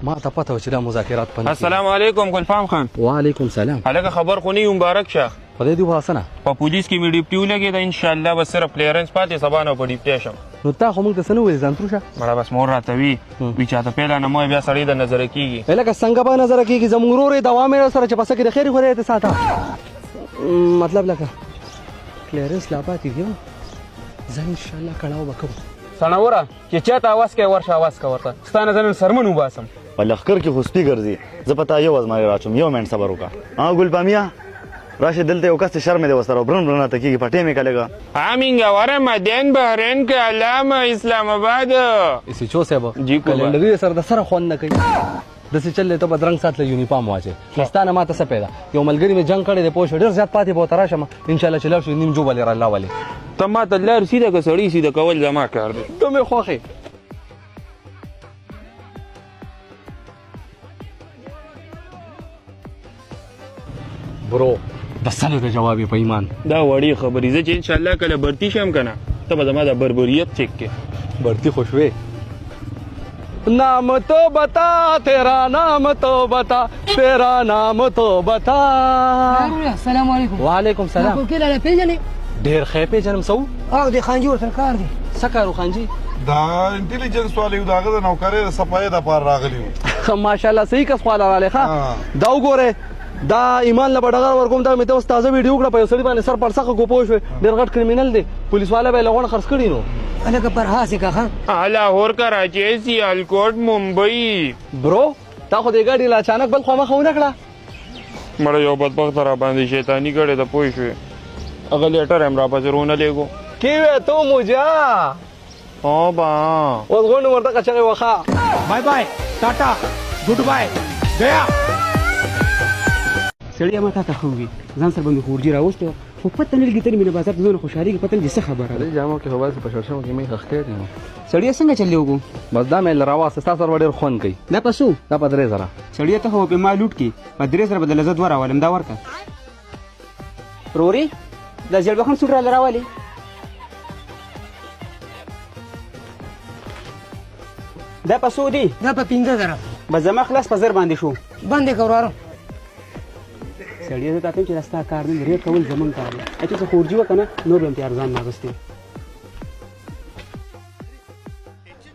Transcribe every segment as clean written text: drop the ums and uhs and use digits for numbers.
ما ته پته و چې دا مذاکرات پنځه. السلام علیکم ګلفام خان. وعلیکم سلام. هلکه خبر خو نه مبارک شه. خدای دې واسنه. په پولیس کې مې ډیپټي ولګېده، انشاءالله به صرف کلیرنس پاتې، سبا نه په ډیپټي شم. نو تا خو موږ ته څه نه ویل ځان تروشه. مړه بس مور راته وي چاته پیله نه مو بیا سړی د نظره کېږي. لکه څنګه به نظره کېږي زموږ ورور یې دوام یې سره چې پسه کې د خیر خدای ته ساته. مطلب لکه کلیرنس لا پاتې دی زه انشاءالله کړاو به کوم. سنوره چې چاته اواز کوي ورشه اواز کوه ورته، ستا نه زه نن سرمن وباسم. په لښکر کې خو سپي ګرځي، زه په تا یو ازمایي راچوم، یو منټ صبر وکړه. ګلپامیا راشه دلته یو کس شرم دی ورسره برن برن راته کېږي پټې مې کلګه. همینګه وره مدین بحرین کې علامه اسلام آباد. ایسیچو صاحب جی کو کلندري سره د سره خوند نه کوي. داسې چل ته بدرنګ سات له یونیفارم واچې نستانه ما ته څه پیدا یو ملګری مې جنګ کړی دی پوه شو ډېر زیات پاتې به ورته راشم انشاءالله چې لاړ شو نیم جو به لې الله ولې ته ما ته لار سیده که سړي سیده کول زما کار دی. ته مې خوښې برو د سلو د جواب یې په ایمان دا وړې خبرې زه چې انشاءالله کله برتی شم که نه ته به زما د بربریت چیک کې برتی خوشوې نام تو بتا تیرا نام تو بتا تیرا نام تو بتا. السلام علیکم. وعلیکم سلام. کوم کله پیژنې ډېر ښه پیژنم سو او د خانجي ورته کار دی. څه کار خانجي دا انټيليجنس والے یو داغه د نوکرې د صفای د پار راغلی و. ماشاءالله صحیح کس خواله رالی ښه دا وګوره دا ایمان له بډغر ورکوم دا مې ته اوس تازه ویډیو کړه په یو سړي باندې سر پړسخه کو پوه شوې ډېر غټ کرمینل دی پولیس والا به یې لغونه خرڅ کړي نو الګ پر هاسه کا لاهور کراچي سیالکوټ ممبئی. برو تا خو دې ګاډي لا اچانک بل خوا مخه ونه کړه مړه یو بدبخته را باندې شیطاني کړې ده پوه شوې هغه لیټر هم را پسې رونه لیږو کې وې تو موجا او با اوس غونډ ورته کچغې وخا bye bye tata good bye गया. سړی ما ته خو وي ځان سره باندې خورجي راوسته خو پته نه لګي ترې مینه بازار ته ځونه خوشحالي کې پته نه څه خبره ده. جامو کې هوا په شړشمو کې مې خخ کړی نو سړی څنګه چلې وګو بس دا مې لراواسه تاسو سره ډېر خوند کوي دا پسو دا په 3000 سړی ته هو په ما لوټ کې په 3000 بدل زه دوه راولم دا ورته روري دا جلبه خان سوټ را لراولي دا پسو دی دا په 15000 بس زما خلاص په زر باندې شو باندې کورارو. سړی ته تاسو چې راستا کار نه ریټ کول زمون کار دی اته څه خورجي وکنه نور به امتیاز ځان ناغستې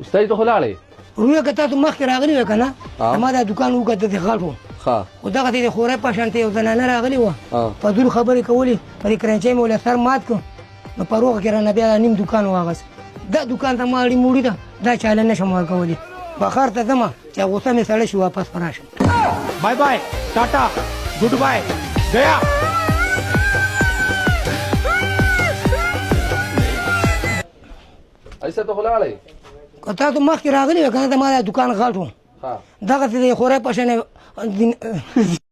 استاد ته خلاړې روی که تاسو مخکې راغلی و کنه ما دا دکان وکړه د غاټو ها او دغه د خورې پښانته یو زنانه راغلی و په دور خبرې کولې پر کرنچې مولا سر مات کو نو پروغه کې را بیا نیم دکان واغس دا دکان ته ماړي موړي دا چاله نشم ورکولې بخار ته زما چې غوسه مې سړی شو واپس فراشم. Bye bye tata good bye गया. ایسه ته خلاړې که تاسو مخکې راغلی و کنه د ما دا دکان غاټو دغه د خورې پښانه